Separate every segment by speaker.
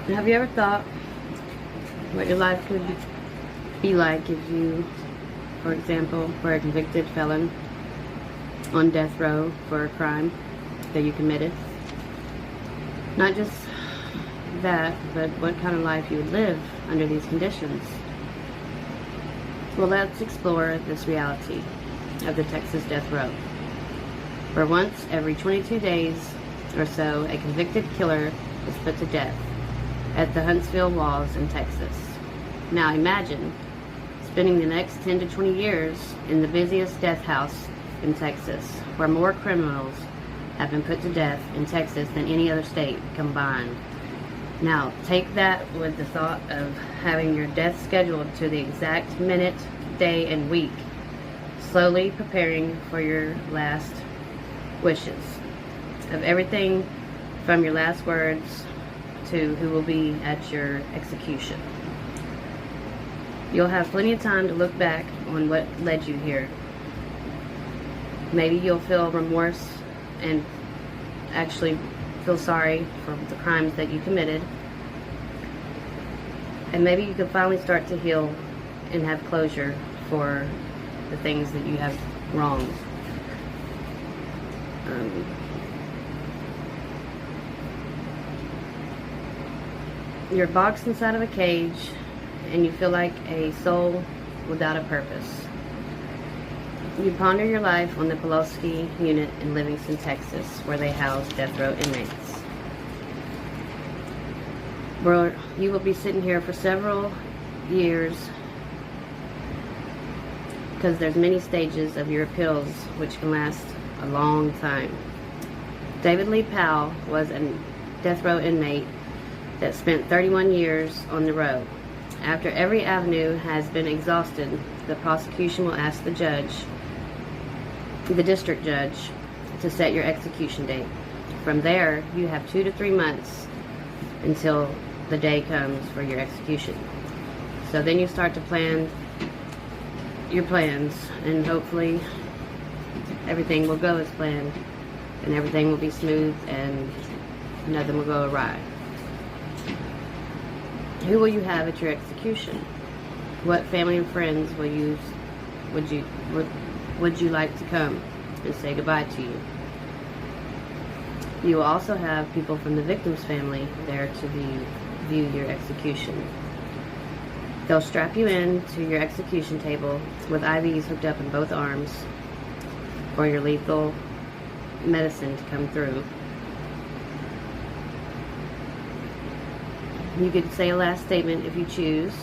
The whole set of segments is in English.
Speaker 1: Have you ever thought what your life would be like if you, for example, were a convicted felon on death row for a crime that you committed? Not just that, but what kind of life you would live under these conditions. Well, let's explore this reality of the Texas death row, where once every 22 days or so, a convicted killer is put to death at the Huntsville walls in Texas. Now imagine spending the next 10 to 20 years in the busiest death house in Texas, where more criminals have been put to death in Texas than any other state combined. Now take that with the thought of having your death scheduled to the exact minute, day, and week, slowly preparing for your last wishes, of everything from your last words to who will be at your execution. You'll have plenty of time to look back on what led you here. Maybe you'll feel remorse and actually feel sorry for the crimes that you committed. And maybe you can finally start to heal and have closure for the things that you have wronged. You're boxed inside of a cage and you feel like a soul without a purpose. You ponder your life on the Polosky unit in Livingston, Texas, where they house death row inmates. Where you will be sitting here for several years because there's many stages of your appeals which can last a long time. David Lee Powell was a death row inmate that spent 31 years on the row. After every avenue has been exhausted, the prosecution will ask the district judge, to set your execution date. From there, you have 2 to 3 months until the day comes for your execution. So then you start to plan your plans, and hopefully everything will go as planned, and everything will be smooth and nothing will go awry. Who will you have at your execution? What family and friends would you like to come and say goodbye to you? You will also have people from the victim's family there to view your execution. They'll strap you in to your execution table with IVs hooked up in both arms for your lethal medicine to come through. You could say a last statement if you choose,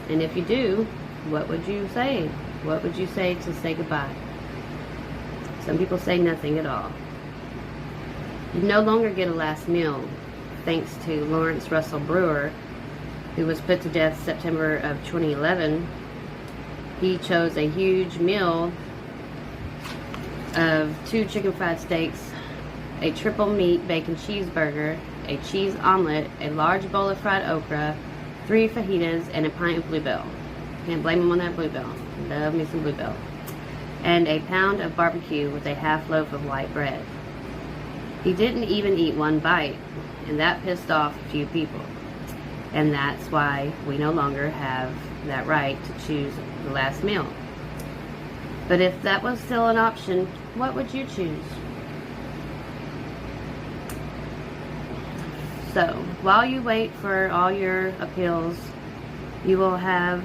Speaker 1: and if you do, what would you say? What would you say to say goodbye? Some people say nothing at all. You no longer get a last meal, thanks to Lawrence Russell Brewer, who was put to death September of 2011. He chose a huge meal of 2 chicken fried steaks, a triple meat bacon cheeseburger, a cheese omelet, a large bowl of fried okra, 3 fajitas, and a pint of Bluebell. Can't blame him on that Bluebell. Love me some Bluebell. And a pound of barbecue with a half loaf of white bread. He didn't even eat 1 bite, and that pissed off a few people. And that's why we no longer have that right to choose the last meal. But if that was still an option, what would you choose? So, while you wait for all your appeals, you will have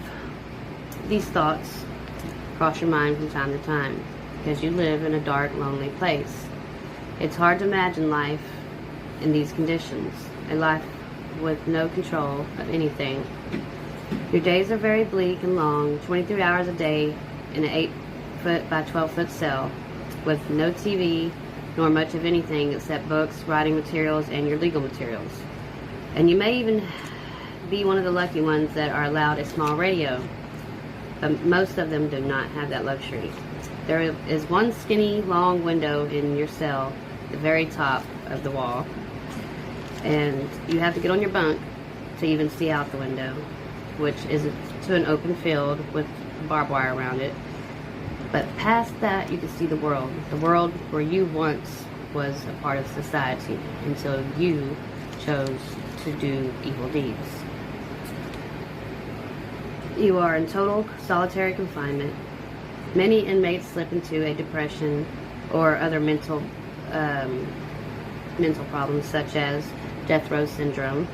Speaker 1: these thoughts cross your mind from time to time, because you live in a dark, lonely place. It's hard to imagine life in these conditions, a life with no control of anything. Your days are very bleak and long, 23 hours a day in an 8-foot by 12-foot cell, with no TV, nor much of anything except books, writing materials, and your legal materials. And you may even be one of the lucky ones that are allowed a small radio, but most of them do not have that luxury. There is one skinny, long window in your cell at the very top of the wall, and you have to get on your bunk to even see out the window, which is to an open field with barbed wire around it. But past that, you can see the world where you once was a part of society until you chose to do evil deeds. You are in total solitary confinement. Many inmates slip into a depression or other mental problems such as death row syndrome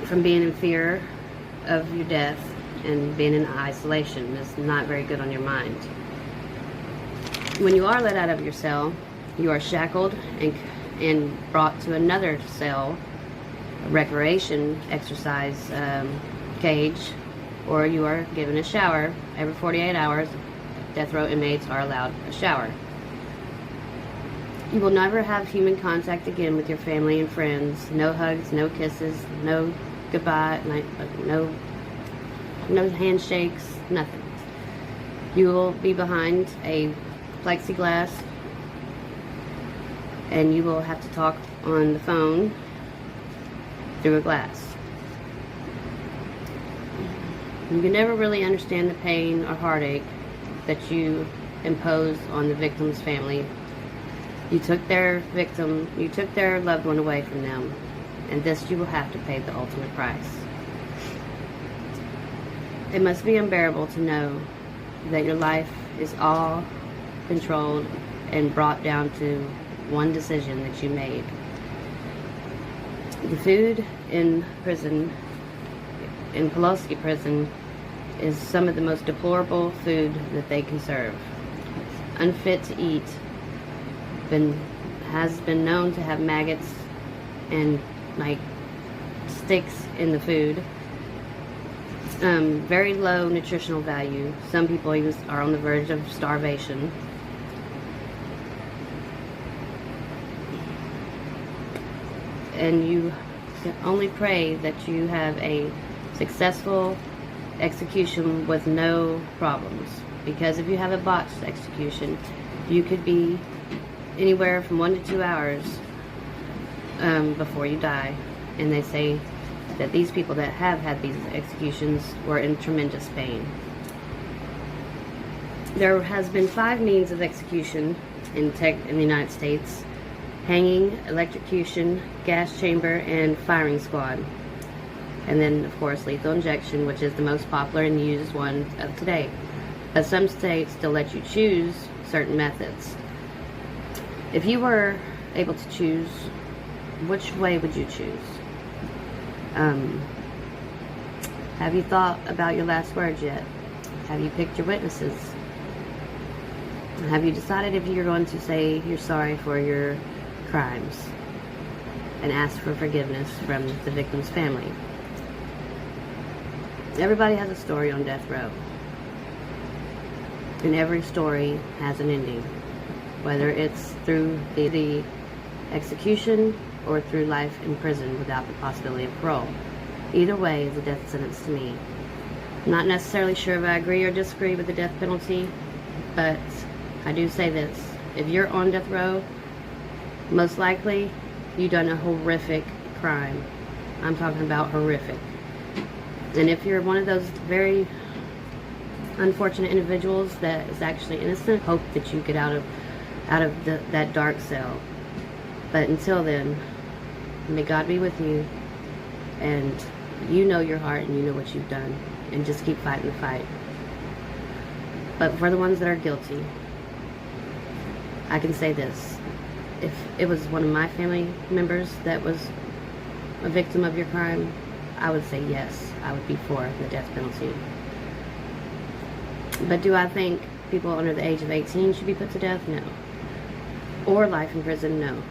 Speaker 1: from being in fear of your death and being in isolation. Is not very good on your mind. When you are let out of your cell, you are shackled and brought to another cell, a recreation exercise cage, or you are given a shower. Every 48 hours, death row inmates are allowed a shower. You will never have human contact again with your family and friends. No hugs, no kisses, no goodbye, no handshakes, nothing. You will be behind a plexiglass, and you will have to talk on the phone through a glass. You can never really understand the pain or heartache that you impose on the victim's family. You took their loved one away from them, and this you will have to pay the ultimate price. It must be unbearable to know that your life is all controlled and brought down to one decision that you made. The food in prison, in Polosky prison, is some of the most deplorable food that they can serve. Unfit to eat, has been known to have maggots and sticks in the food. Very low nutritional value. Some people even are on the verge of starvation. And you can only pray that you have a successful execution with no problems. Because if you have a botched execution, you could be anywhere from 1 to 2 hours before you die. And they say that these people that have had these executions were in tremendous pain. There has been 5 means of execution in the United States: hanging, electrocution, gas chamber, and firing squad. And then, of course, lethal injection, which is the most popular and used one of today. But some states still let you choose certain methods. If you were able to choose, which way would you choose? Have you thought about your last words yet? Have you picked your witnesses? Have you decided if you're going to say you're sorry for your crimes and ask for forgiveness from the victim's family? Everybody has a story on death row, and every story has an ending, whether it's through the execution or through life in prison without the possibility of parole. Either way is a death sentence to me. I'm not necessarily sure if I agree or disagree with the death penalty, but I do say this: if you're on death row, most likely you've done a horrific crime. I'm talking about horrific. And if you're one of those very unfortunate individuals that is actually innocent, hope that you get out of that dark cell. But until then, may God be with you, and you know your heart and you know what you've done, and just keep fighting the fight. But for the ones that are guilty, I can say this: if it was one of my family members that was a victim of your crime, I would say yes, I would be for the death penalty. But do I think people under the age of 18 should be put to death? No. Or life in prison? No.